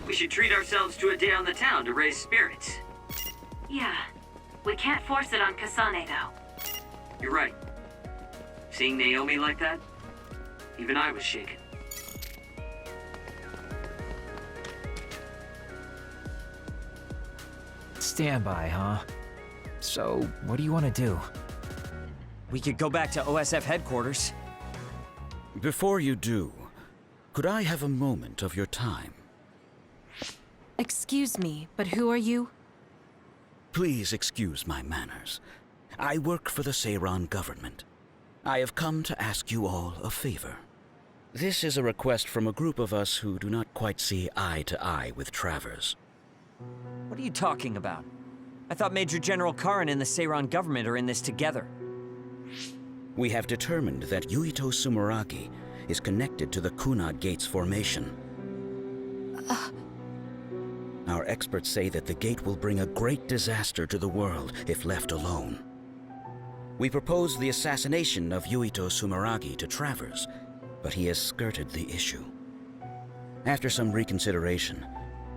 We should treat ourselves to a day on the town to raise spirits. Yeah. We can't force it on Kasane, though. You're right. Seeing Naomi like that, even I was shaken. Standby, huh? So, what do you want to do? We could go back to OSF headquarters. Before you do, could I have a moment of your time? Excuse me, but who are you? Please excuse my manners. I work for the Seiran government. I have come to ask you all a favor. This is a request from a group of us who do not quite see eye to eye with Travers. What are you talking about? I thought Major General Karin and the Seiran government are in this together. We have determined that Yuitos Sumeragi is connected to the Kunad Gates formation. Our experts say that the gate will bring a great disaster to the world if left alone. We proposed the assassination of Yuitos Sumeragi to Travers, but he has skirted the issue. After some reconsideration,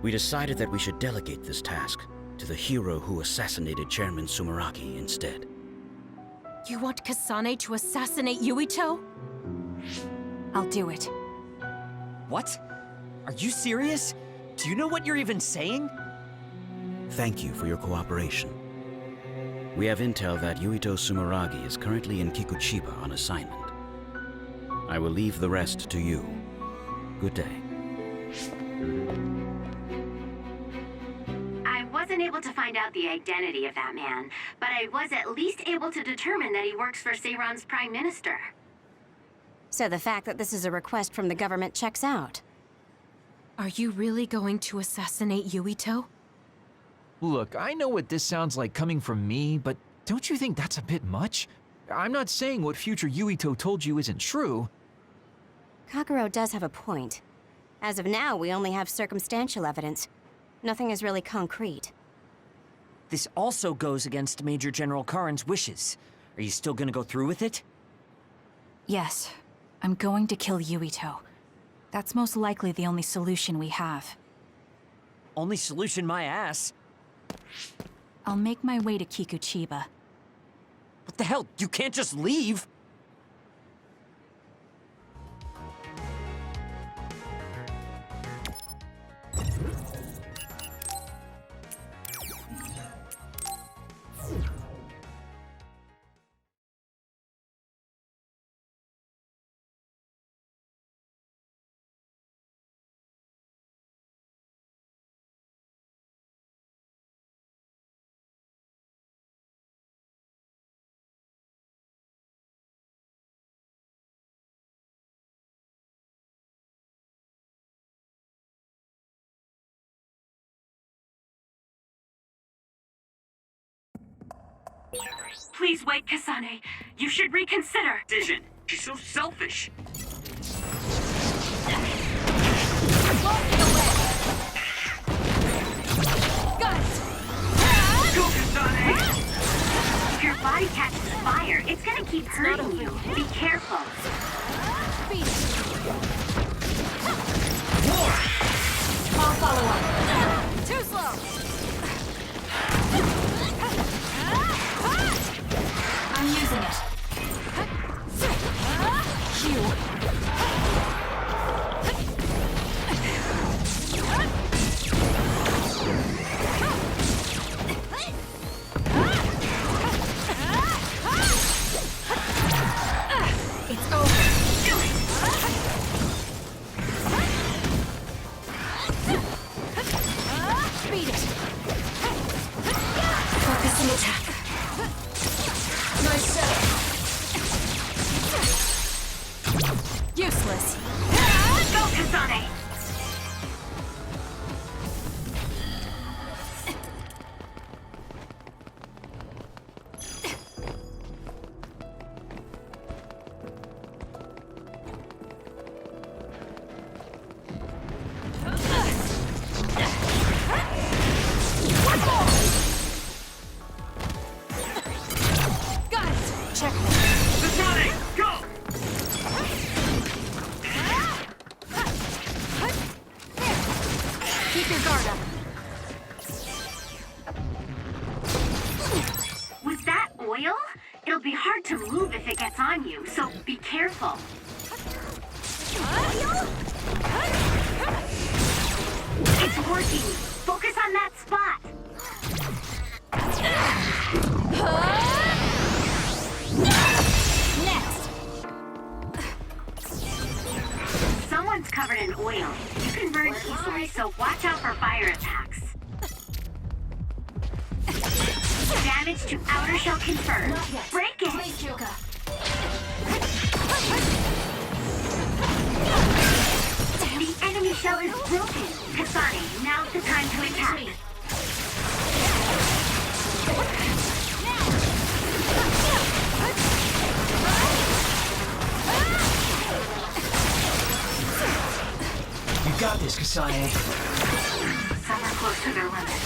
we decided that we should delegate this task to the hero who assassinated Chairman Sumeragi instead. You want Kasane to assassinate Yuito? I'll do it. What? Are you serious? Do you know what you're even saying? Thank you for your cooperation. We have intel that Yuito Sumeragi is currently in Kikuchiba on assignment. I will leave the rest to you. Good day. I wasn't able to find out the identity of that man, but I was at least able to determine that he works for Seiran's Prime Minister. So the fact that this is a request from the government checks out. Are you really going to assassinate Yuito? Look, I know what this sounds like coming from me, but don't you think that's a bit much? I'm not saying what future Yuito told you isn't true. Kagero does have a point. As of now, we only have circumstantial evidence. Nothing is really concrete. This also goes against Major General Karin's wishes. Are you still gonna go through with it? Yes. I'm going to kill Yuito. That's most likely the only solution we have. Only solution, my ass. I'll make my way to Kikuchiba. What the hell? You can't just leave! Please wait, Kasane. You should reconsider. Decision. She's so selfish. Go, Kasane! If your body catches fire, it's gonna keep hurting you. Be careful. I'll follow up. Too slow! I'm using it. It's over. Beat it. Focusing attack. Nice setup. Useless. Go, Kasane! careful. It's working. Focus on that spot. Next! Someone's covered in oil. You can burn easily, so watch out for fire attacks. Damage to outer shell confirmed. Break it! The enemy shell is broken. Kasane, now's the time to attack. You got this, Kasane. Some are close to their limit.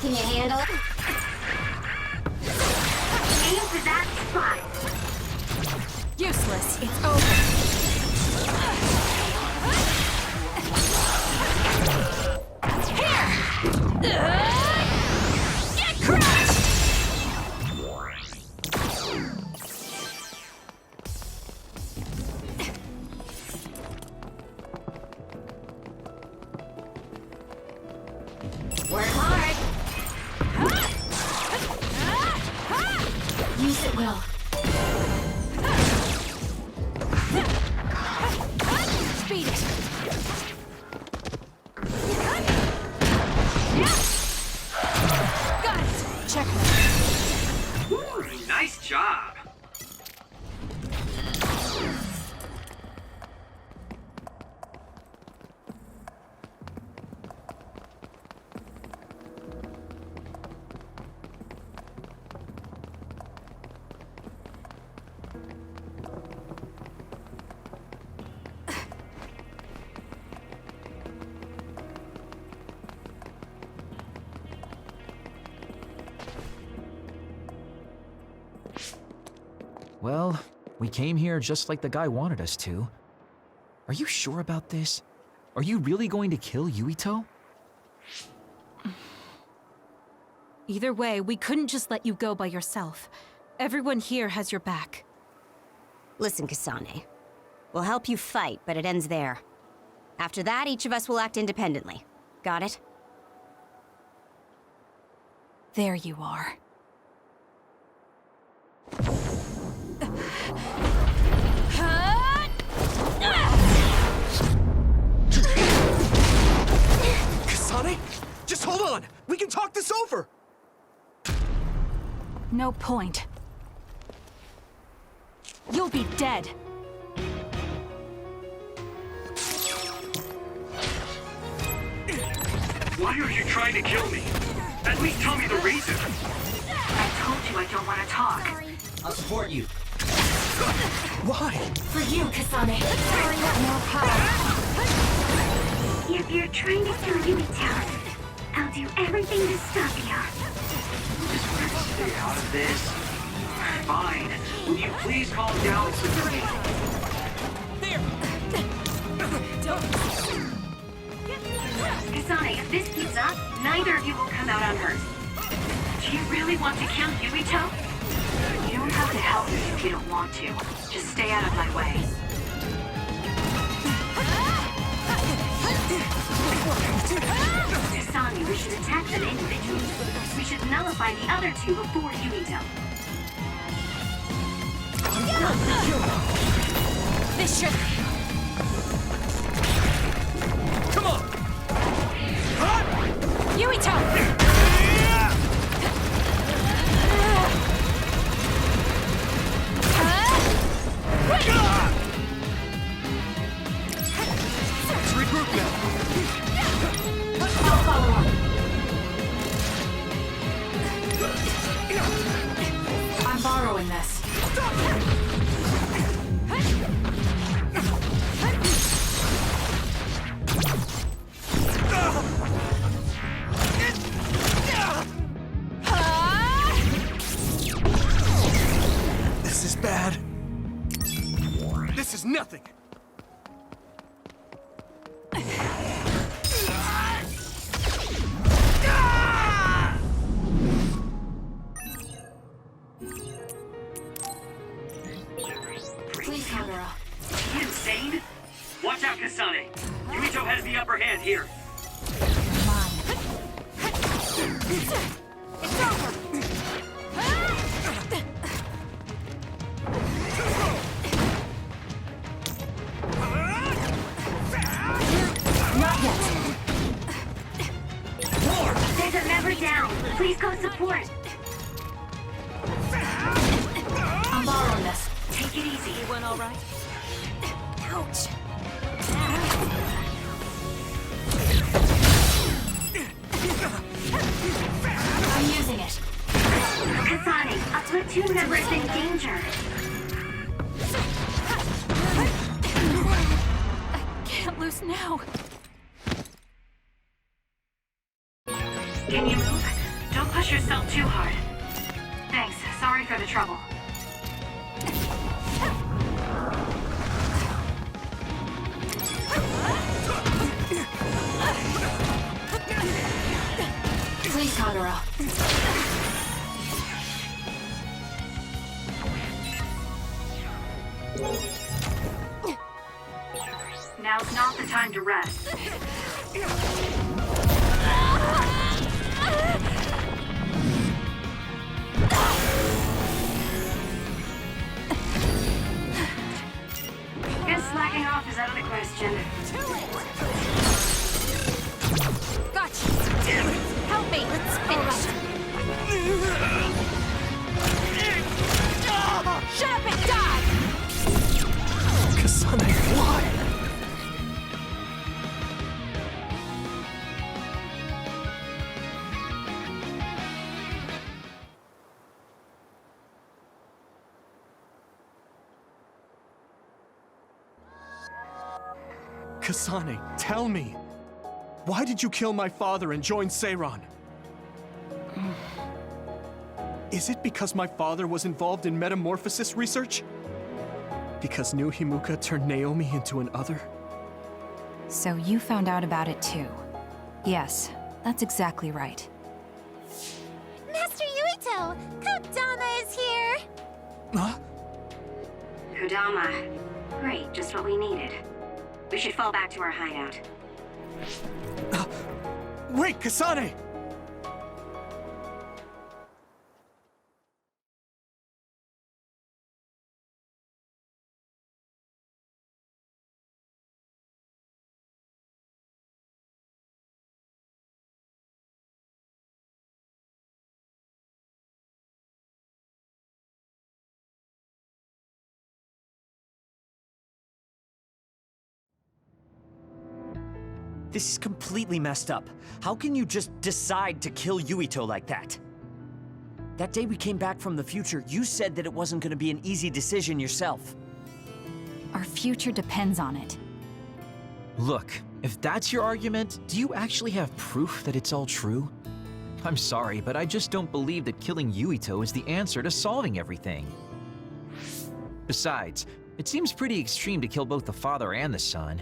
Can you handle it? Aim for that spot. Useless. It's over. Get crushed! Work hard. Use it well. Beat it. Got it. Checkmate. Ooh, nice job. Well, we came here just like the guy wanted us to. Are you sure about this? Are you really going to kill Yuito? Either way, we couldn't just let you go by yourself. Everyone here has your back. Listen, Kasane. We'll help you fight, but it ends there. After that, each of us will act independently. Got it? There you are. Kasane? Just hold on! We can talk this over! No point. You'll be dead. Why are you trying to kill me? At least tell me the reason. I told you I don't want to talk. I'll support you. Why? For you, Kasane. More power. If you're trying to kill Yuito, I'll do everything to stop you. Stay out of this. Fine. Will you please calm down for me? Kasane, if this keeps up, neither of you will come out unhurt. Do you really want to kill Yuito? You don't have to help me if you don't want to. Just stay out of my way. Kasane, we should attack them individually. We should nullify the other two before Yuito. This should... Come on! Yuito! Let's regroup now! Don't follow up. I'm borrowing this. This is bad. This is nothing. here. It's over! Not yet. There's a member down. Please go support. I'm borrowing this. Take it easy. You went all right? Ouch. I'm using it. Kasane, a platoon member is in danger. I can't lose now. Can you move? Don't push yourself too hard. Thanks. Sorry for the trouble. Please, Kagura. Now's not the time to rest. Guess slacking off is out of the question. Gotcha! Help me! Let's finish! Shut up and die! Kasane, why? Kasane, tell me. Why did you kill my father and join Seiran? Is it because my father was involved in metamorphosis research? Because New Himuka turned Naomi into an other? So you found out about it too. Yes, that's exactly right. Master Yuito! Kodama is here! Huh? Kodama. Great, just what we needed. We should fall back to our hideout. Wait, Kasane! This is completely messed up. How can you just decide to kill Yuito like that? That day we came back from the future, you said that it wasn't gonna be an easy decision yourself. Our future depends on it. Look, if that's your argument, do you actually have proof that it's all true? I'm sorry, but I just don't believe that killing Yuito is the answer to solving everything. Besides, it seems pretty extreme to kill both the father and the son.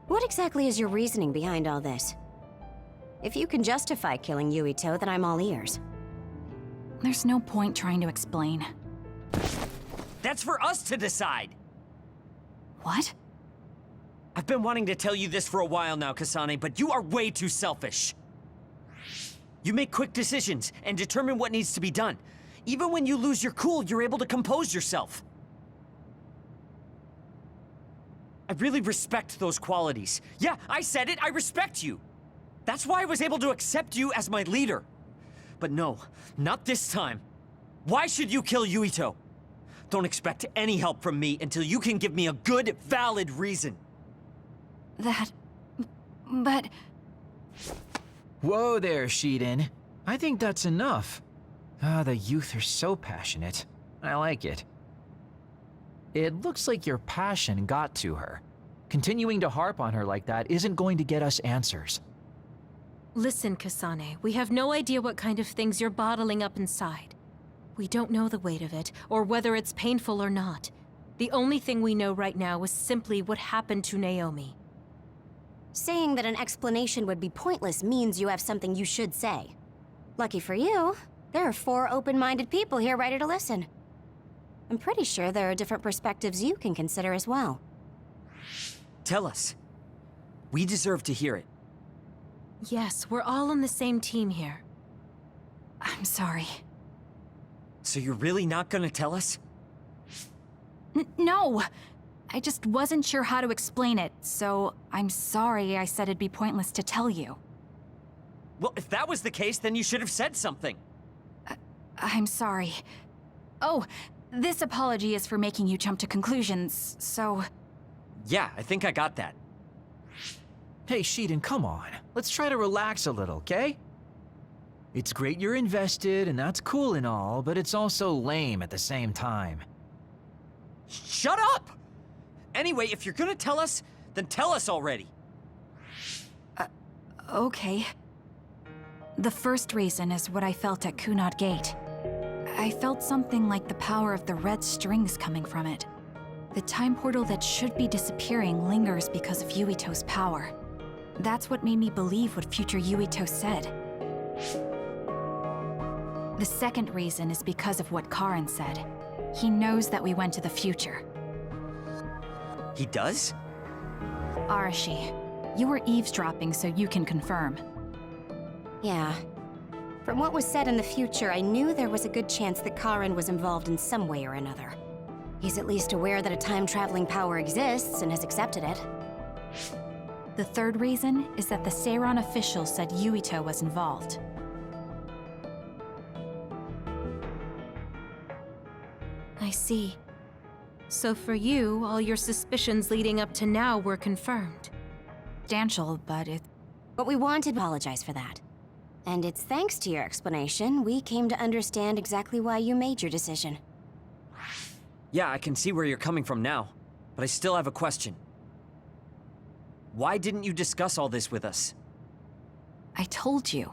What exactly is your reasoning behind all this? If you can justify killing Yuito, then I'm all ears. There's no point trying to explain. That's for us to decide! What? I've been wanting to tell you this for a while now, Kasane, but you are way too selfish. You make quick decisions and determine what needs to be done. Even when you lose your cool, you're able to compose yourself. I really respect those qualities. Yeah, I said it, I respect you. That's why I was able to accept you as my leader. But no, not this time. Why should you kill Yuito? Don't expect any help from me until you can give me a good, valid reason. But... Whoa there, Shiden. I think that's enough. Ah, the youth are so passionate. I like it. It looks like your passion got to her. Continuing to harp on her like that isn't going to get us answers. Listen, Kasane, we have no idea what kind of things you're bottling up inside. We don't know the weight of it, or whether it's painful or not. The only thing we know right now is simply what happened to Naomi. Saying that an explanation would be pointless means you have something you should say. Lucky for you, there are 4 open-minded people here ready to listen. I'm pretty sure there are different perspectives you can consider as well. Tell us. We deserve to hear it. Yes, we're all on the same team here. I'm sorry. So you're really not gonna tell us? No! I just wasn't sure how to explain it, so I'm sorry I said it'd be pointless to tell you. Well, if that was the case, then you should have said something. I'm sorry. Oh, this apology is for making you jump to conclusions, so... Yeah, I think I got that. Hey, Shiden, come on. Let's try to relax a little, okay? It's great you're invested, and that's cool and all, but it's also lame at the same time. Shut up! Anyway, if you're gonna tell us, then tell us already. Okay. The first reason is what I felt at Kunad Gate. I felt something like the power of the red strings coming from it. The time portal that should be disappearing lingers because of Yuito's power. That's what made me believe what future Yuito said. The second reason is because of what Karin said. He knows that we went to the future. He does? Arashi, you were eavesdropping so you can confirm. Yeah. From what was said in the future, I knew there was a good chance that Karin was involved in some way or another. He's at least aware that a time-traveling power exists and has accepted it. The third reason is that the Seiran official said Yuito was involved. I see. So for you, all your suspicions leading up to now were confirmed. Substantial, but it... But we want to apologize for that. And it's thanks to your explanation we came to understand exactly why you made your decision. Yeah, I can see where you're coming from now, but I still have a question. Why didn't you discuss all this with us? I told you.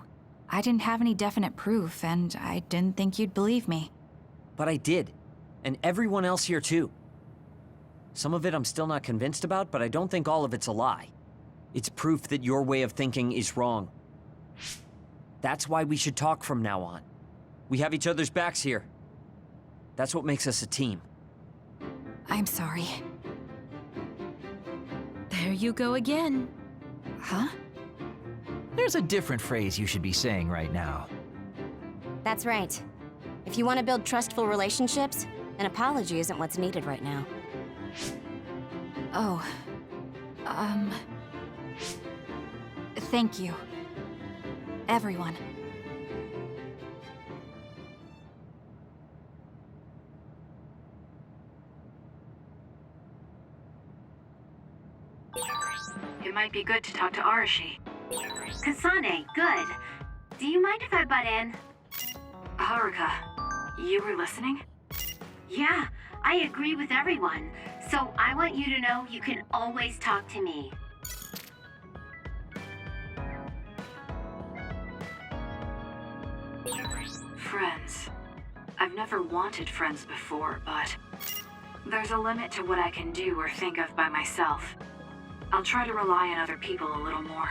I didn't have any definite proof, and I didn't think you'd believe me. But I did. And everyone else here too. Some of it I'm still not convinced about, but I don't think all of it's a lie. It's proof that your way of thinking is wrong. That's why we should talk from now on. We have each other's backs here. That's what makes us a team. I'm sorry. There you go again. Huh? There's a different phrase you should be saying right now. That's right. If you want to build trustful relationships, an apology isn't what's needed right now. Oh. Thank you. Everyone. It might be good to talk to Arashi. Kasane, good. Do you mind if I butt in? Haruka, you were listening? Yeah, I agree with everyone. So I want you to know you can always talk to me. Friends. I've never wanted friends before, but there's a limit to what I can do or think of by myself. I'll try to rely on other people a little more.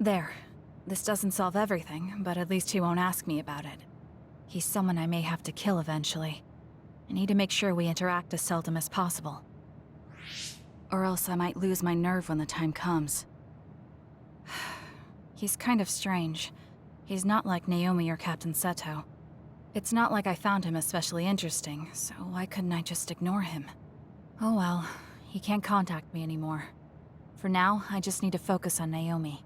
There. This doesn't solve everything, but at least he won't ask me about it. He's someone I may have to kill eventually. I need to make sure we interact as seldom as possible. Or else I might lose my nerve when the time comes. He's kind of strange. He's not like Naomi or Captain Seto. It's not like I found him especially interesting, so why couldn't I just ignore him? Oh well, he can't contact me anymore. For now, I just need to focus on Naomi.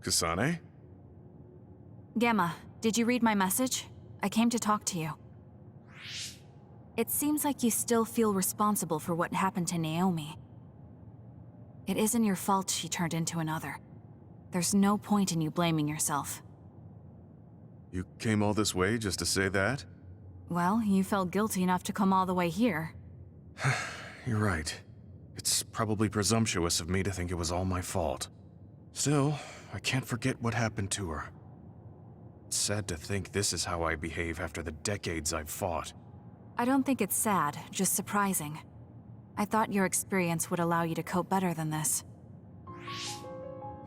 Kasane? Gamma, did you read my message? I came to talk to you. It seems like you still feel responsible for what happened to Naomi. It isn't your fault she turned into another. There's no point in you blaming yourself. You came all this way just to say that? Well, you felt guilty enough to come all the way here. You're right. It's probably presumptuous of me to think it was all my fault. Still, I can't forget what happened to her. It's sad to think this is how I behave after the decades I've fought. I don't think it's sad, just surprising. I thought your experience would allow you to cope better than this.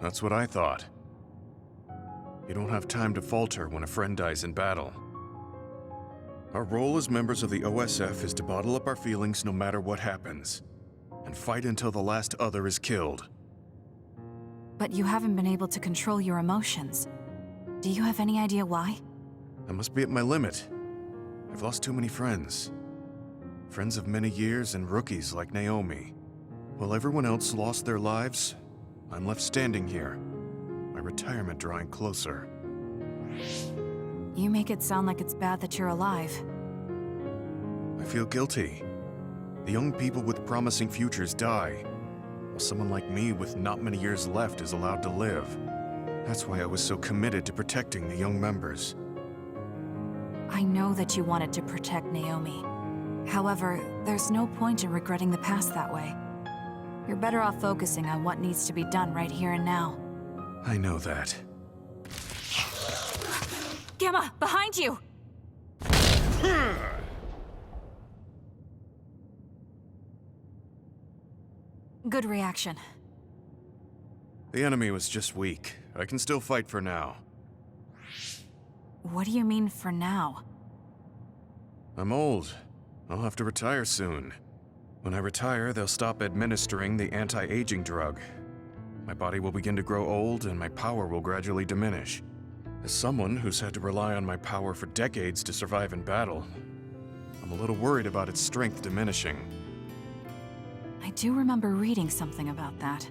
That's what I thought. You don't have time to falter when a friend dies in battle. Our role as members of the OSF is to bottle up our feelings no matter what happens, and fight until the last other is killed. But you haven't been able to control your emotions. Do you have any idea why? I must be at my limit. I've lost too many friends. Friends of many years and rookies like Naomi. While everyone else lost their lives, I'm left standing here, my retirement drawing closer. You make it sound like it's bad that you're alive. I feel guilty. The young people with promising futures die, while someone like me with not many years left is allowed to live. That's why I was so committed to protecting the young members. I know that you wanted to protect Naomi. However, there's no point in regretting the past that way. You're better off focusing on what needs to be done right here and now. I know that. Gamma, behind you! Good reaction. The enemy was just weak. I can still fight for now. What do you mean for now? I'm old. I'll have to retire soon. When I retire, they'll stop administering the anti-aging drug. My body will begin to grow old and my power will gradually diminish. As someone who's had to rely on my power for decades to survive in battle, I'm a little worried about its strength diminishing. I do remember reading something about that.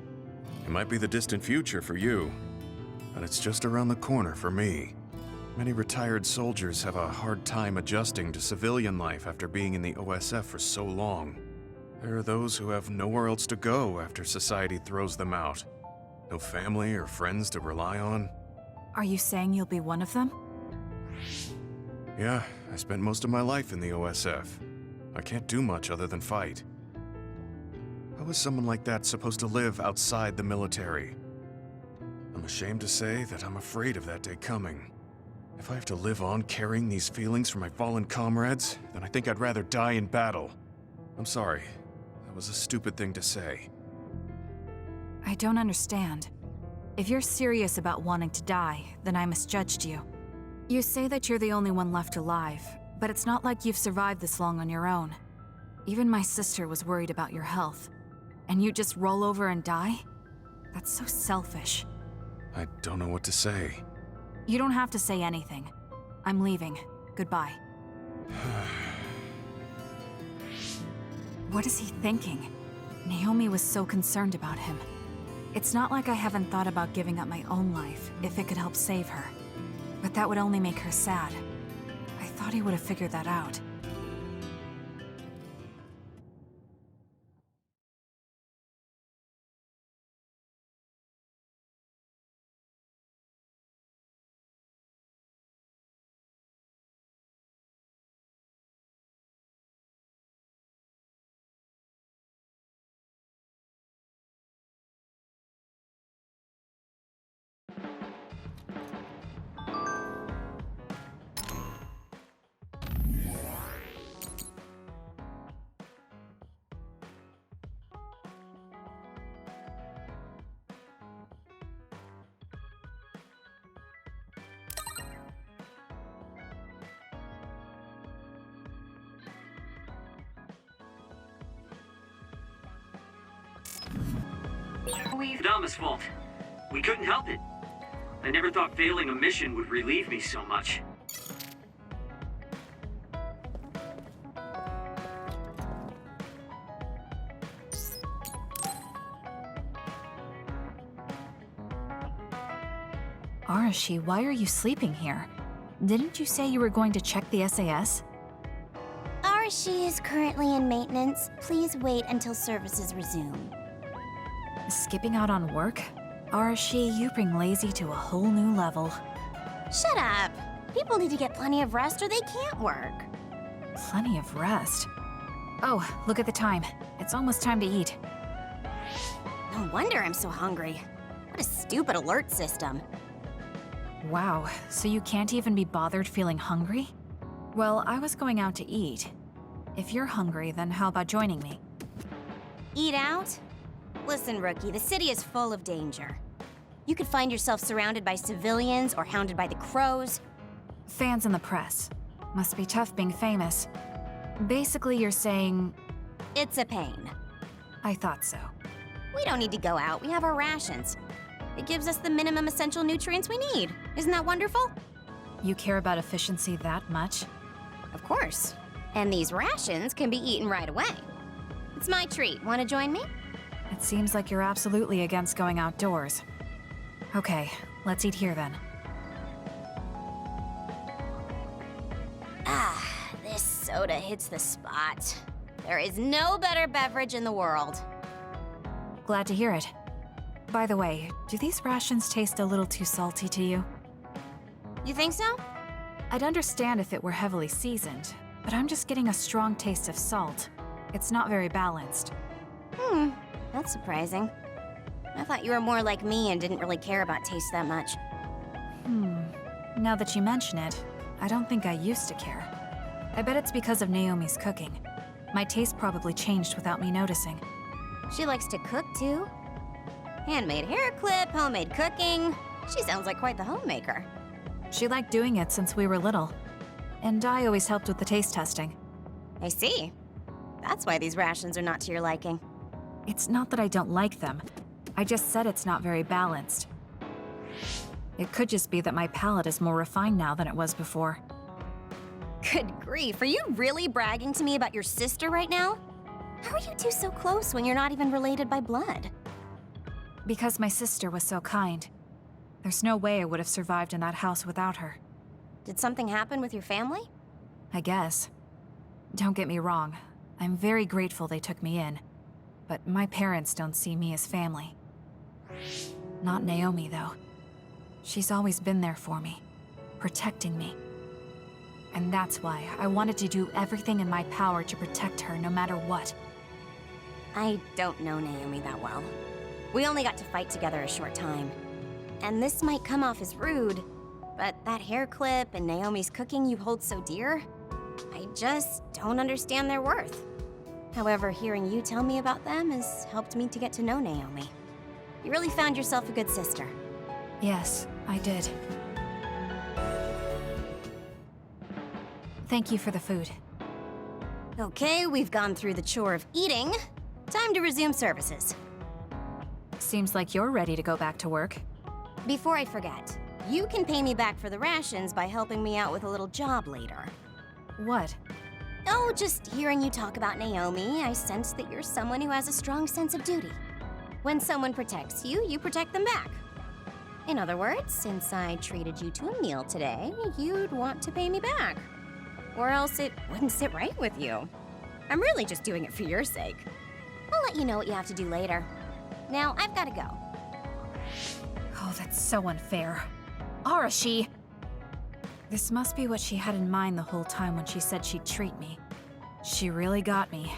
It might be the distant future for you, but it's just around the corner for me. Many retired soldiers have a hard time adjusting to civilian life after being in the OSF for so long. There are those who have nowhere else to go after society throws them out. No family or friends to rely on. Are you saying you'll be one of them? Yeah, I spent most of my life in the OSF. I can't do much other than fight. How is someone like that supposed to live outside the military? I'm ashamed to say that I'm afraid of that day coming. If I have to live on carrying these feelings for my fallen comrades, then I think I'd rather die in battle. I'm sorry. That was a stupid thing to say. I don't understand. If you're serious about wanting to die, then I misjudged you. You say that you're the only one left alive, but it's not like you've survived this long on your own. Even my sister was worried about your health. And you just roll over and die? That's so selfish. I don't know what to say. You don't have to say anything. I'm leaving. Goodbye. What is he thinking? Naomi was so concerned about him. It's not like I haven't thought about giving up my own life if it could help save her. But that would only make her sad. I thought he would have figured that out. Dama's fault. We couldn't help it. I never thought failing a mission would relieve me so much. Arashi, why are you sleeping here? Didn't you say you were going to check the SAS? Arashi is currently in maintenance. Please wait until services resume. Skipping out on work? Arashi, you bring lazy to a whole new level. Shut up! People need to get plenty of rest or they can't work. Plenty of rest. Oh, look at the time. It's almost time to eat. No wonder I'm so hungry. What a stupid alert system. Wow, so you can't even be bothered feeling hungry? Well, I was going out to eat. If you're hungry, then how about joining me? Eat out? Listen, Rookie, the city is full of danger. You could find yourself surrounded by civilians or hounded by the crows. Fans in the press. Must be tough being famous. Basically, you're saying... It's a pain. I thought so. We don't need to go out. We have our rations. It gives us the minimum essential nutrients we need. Isn't that wonderful? You care about efficiency that much? Of course. And these rations can be eaten right away. It's my treat. Want to join me? It seems like you're absolutely against going outdoors. Okay, let's eat here then. Ah, this soda hits the spot. There is no better beverage in the world. Glad to hear it. By the way, do these rations taste a little too salty to you? You think so? I'd understand if it were heavily seasoned, but I'm just getting a strong taste of salt. It's not very balanced. That's surprising. I thought you were more like me and didn't really care about taste that much. Now that you mention it, I don't think I used to care. I bet it's because of Naomi's cooking. My taste probably changed without me noticing. She likes to cook, too. Handmade hair clip, homemade cooking. She sounds like quite the homemaker. She liked doing it since we were little. And I always helped with the taste testing. I see. That's why these rations are not to your liking. It's not that I don't like them. I just said it's not very balanced. It could just be that my palate is more refined now than it was before. Good grief, are you really bragging to me about your sister right now? How are you two so close when you're not even related by blood? Because my sister was so kind. There's no way I would have survived in that house without her. Did something happen with your family? I guess. Don't get me wrong. I'm very grateful they took me in. But my parents don't see me as family. Not Naomi, though. She's always been there for me, protecting me. And that's why I wanted to do everything in my power to protect her no matter what. I don't know Naomi that well. We only got to fight together a short time. And this might come off as rude, but that hair clip and Naomi's cooking you hold so dear, I just don't understand their worth. However, hearing you tell me about them has helped me to get to know Naomi. You really found yourself a good sister. Yes, I did. Thank you for the food. Okay, we've gone through the chore of eating. Time to resume services. Seems like you're ready to go back to work. Before I forget, you can pay me back for the rations by helping me out with a little job later. What? Oh, just hearing you talk about Naomi, I sense that you're someone who has a strong sense of duty. When someone protects you, you protect them back. In other words, since I treated you to a meal today, you'd want to pay me back. Or else it wouldn't sit right with you. I'm really just doing it for your sake. I'll let you know what you have to do later. Now, I've got to go. Oh, that's so unfair. Arashi! This must be what she had in mind the whole time when she said she'd treat me. She really got me.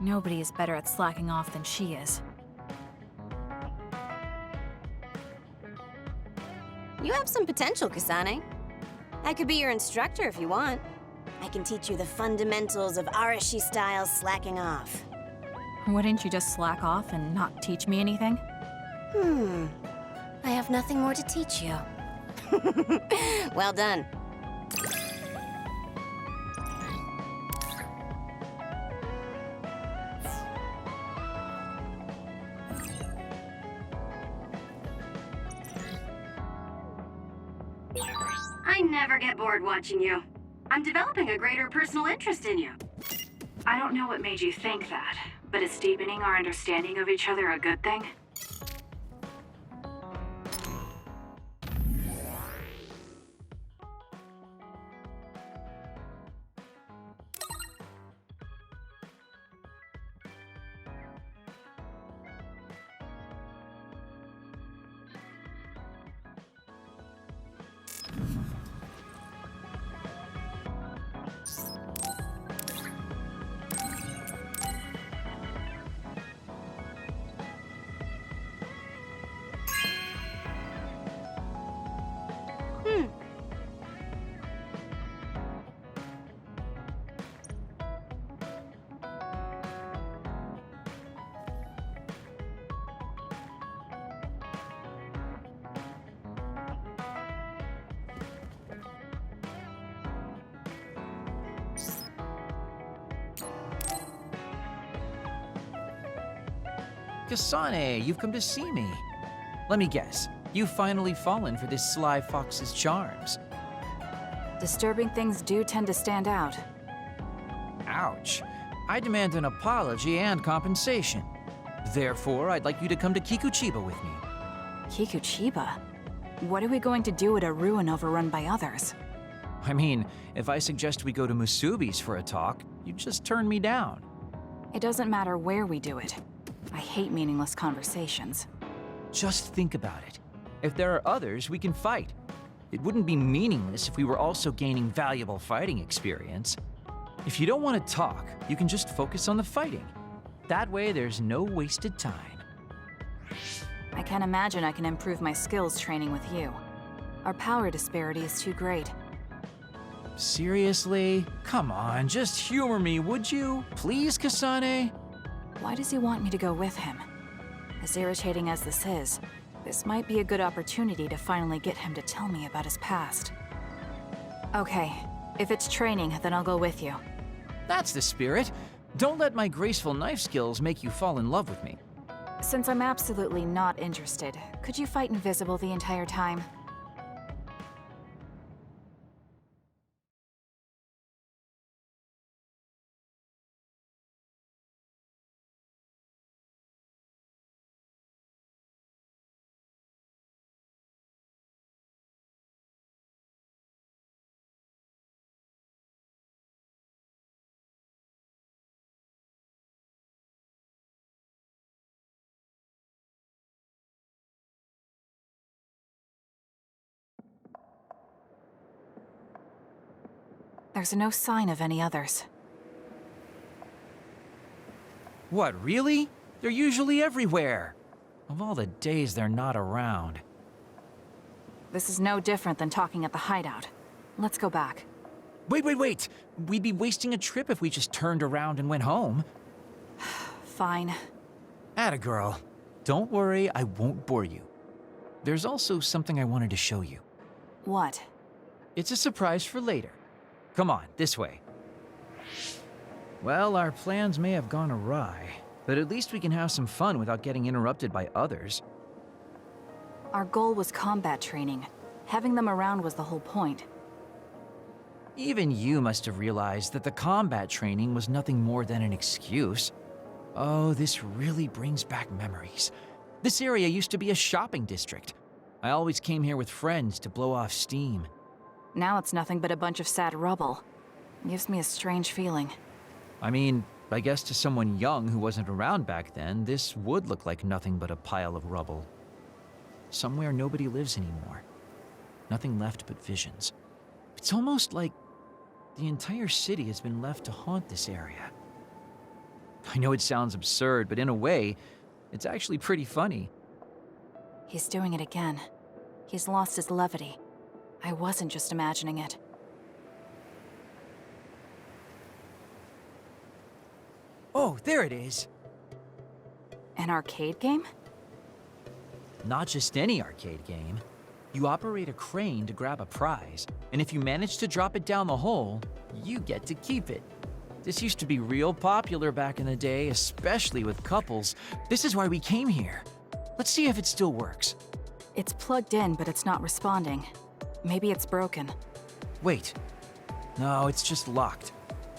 Nobody is better at slacking off than she is. You have some potential, Kasane. I could be your instructor if you want. I can teach you the fundamentals of Arashi-style slacking off. Wouldn't you just slack off and not teach me anything? I have nothing more to teach you. Well done. I never get bored watching you. I'm developing a greater personal interest in you. I don't know what made you think that, but is deepening our understanding of each other a good thing? Kasane, you've come to see me. Let me guess, you've finally fallen for this sly fox's charms. Disturbing things do tend to stand out. Ouch. I demand an apology and compensation. Therefore, I'd like you to come to Kikuchiba with me. Kikuchiba? What are we going to do at a ruin overrun by others? I mean, if I suggest we go to Musubi's for a talk, you'd just turn me down. It doesn't matter where we do it. I hate meaningless conversations. Just think about it. If there are others, we can fight. It wouldn't be meaningless if we were also gaining valuable fighting experience. If you don't want to talk, you can just focus on the fighting. That way, there's no wasted time. I can't imagine I can improve my skills training with you. Our power disparity is too great. Seriously? Come on, just humor me, would you? Please, Kasane? Why does he want me to go with him? As irritating as this is, this might be a good opportunity to finally get him to tell me about his past. Okay, if it's training, then I'll go with you. That's the spirit. Don't let my graceful knife skills make you fall in love with me. Since I'm absolutely not interested, could you fight invisible the entire time? There's no sign of any others. What, really? They're usually everywhere. Of all the days they're not around. This is no different than talking at the hideout. Let's go back. Wait. We'd be wasting a trip if we just turned around and went home. Fine. Atta girl. Don't worry, I won't bore you. There's also something I wanted to show you. What? It's a surprise for later. Come on, this way. Well, our plans may have gone awry, but at least we can have some fun without getting interrupted by others. Our goal was combat training. Having them around was the whole point. Even you must have realized that the combat training was nothing more than an excuse. Oh, this really brings back memories. This area used to be a shopping district. I always came here with friends to blow off steam. Now it's nothing but a bunch of sad rubble. Gives me a strange feeling. I mean, I guess to someone young who wasn't around back then, this would look like nothing but a pile of rubble. Somewhere nobody lives anymore. Nothing left but visions. It's almost like the entire city has been left to haunt this area. I know it sounds absurd, but in a way, it's actually pretty funny. He's doing it again. He's lost his levity. I wasn't just imagining it. Oh, there it is. An arcade game? Not just any arcade game. You operate a crane to grab a prize, and if you manage to drop it down the hole, you get to keep it. This used to be real popular back in the day, especially with couples. This is why we came here. Let's see if it still works. It's plugged in, but it's not responding. Maybe it's broken. Wait. No, it's just locked.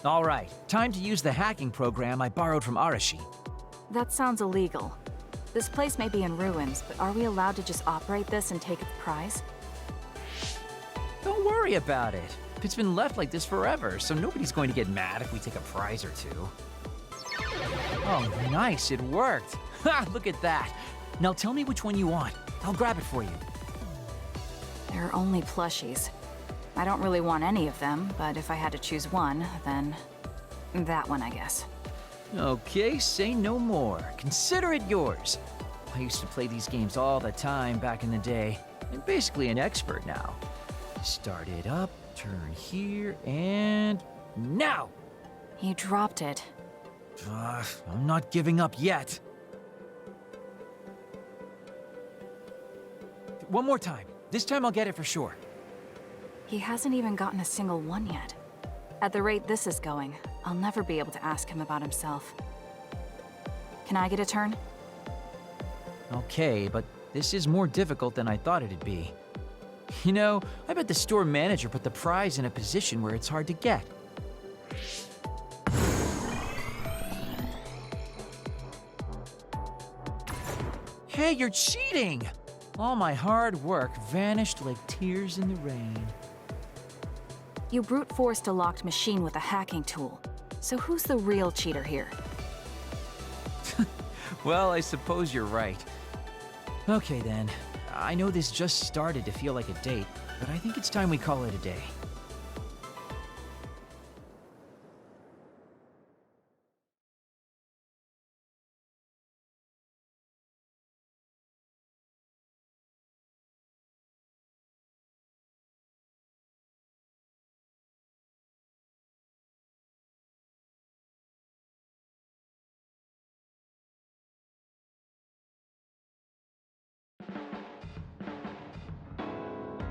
All right, time to use the hacking program I borrowed from Arashi. That sounds illegal. This place may be in ruins, but are we allowed to just operate this and take its prize? Don't worry about it. It's been left like this forever, so nobody's going to get mad if we take a prize or two. Oh, nice, it worked. Ha, look at that. Now tell me which one you want. I'll grab it for you. There are only plushies. I don't really want any of them, but if I had to choose one, then that one, I guess. Okay, say no more. Consider it yours. I used to play these games all the time back in the day. I'm basically an expert now. Start it up, turn here, and now! He dropped it. I'm not giving up yet. One more time. This time I'll get it for sure. He hasn't even gotten a single one yet. At the rate this is going, I'll never be able to ask him about himself. Can I get a turn? Okay, but this is more difficult than I thought it'd be. You know, I bet the store manager put the prize in a position where it's hard to get. Hey, you're cheating! All my hard work vanished like tears in the rain. You brute forced a locked machine with a hacking tool. So who's the real cheater here? Well, I suppose you're right. Okay then, I know this just started to feel like a date, but I think it's time we call it a day.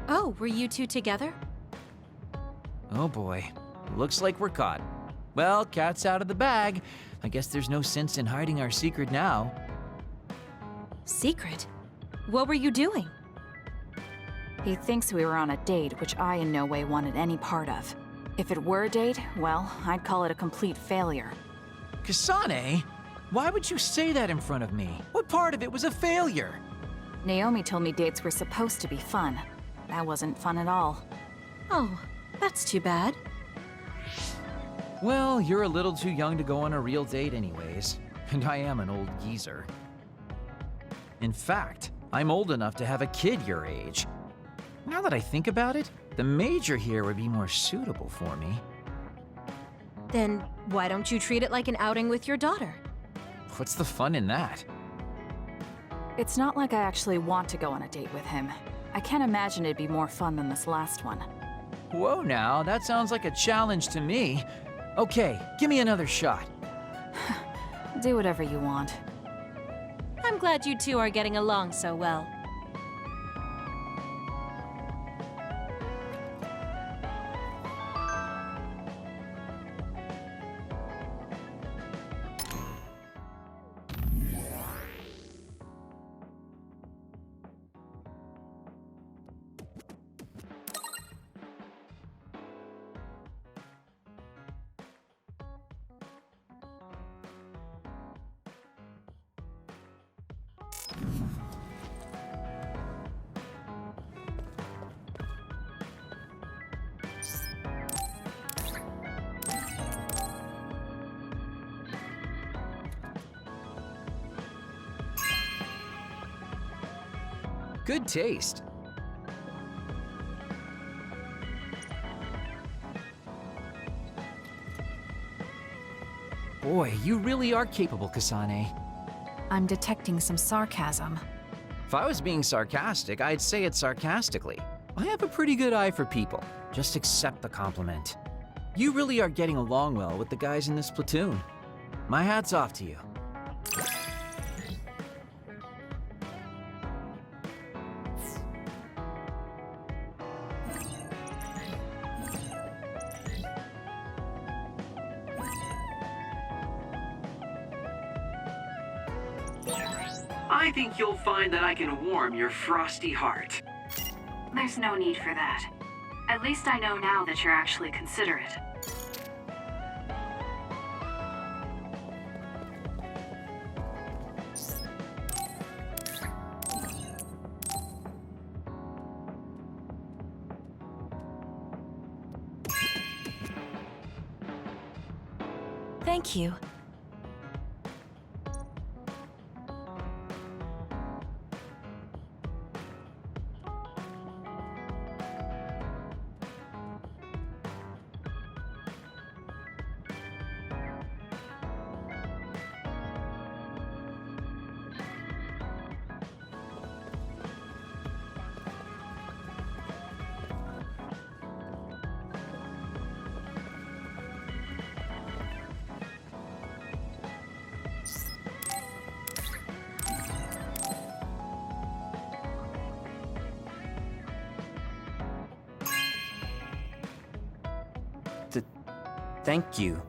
Oh, were you two together? Oh boy, looks like we're caught. Well, cat's out of the bag. I guess there's no sense in hiding our secret now. Secret? What were you doing? He thinks we were on a date, which I in no way wanted any part of. If it were a date, well, I'd call it a complete failure. Kasane? Why would you say that in front of me? What part of it was a failure? Naomi told me dates were supposed to be fun. That wasn't fun at all. Oh, that's too bad. Well, you're a little too young to go on a real date anyways, and I am an old geezer. In fact, I'm old enough to have a kid your age. Now that I think about it, the major here would be more suitable for me. Then why don't you treat it like an outing with your daughter? What's the fun in that? It's not like I actually want to go on a date with him. I can't imagine it'd be more fun than this last one. Whoa now, that sounds like a challenge to me. Okay, give me another shot. Do whatever you want. I'm glad you two are getting along so well. Good taste. Boy, you really are capable, Kasane. I'm detecting some sarcasm. If I was being sarcastic, I'd say it sarcastically. I have a pretty good eye for people. Just accept the compliment. You really are getting along well with the guys in this platoon. My hat's off to you. I think you'll find that I can warm your frosty heart. There's no need for that. At least I know now that you're actually considerate. Thank you. Thank you.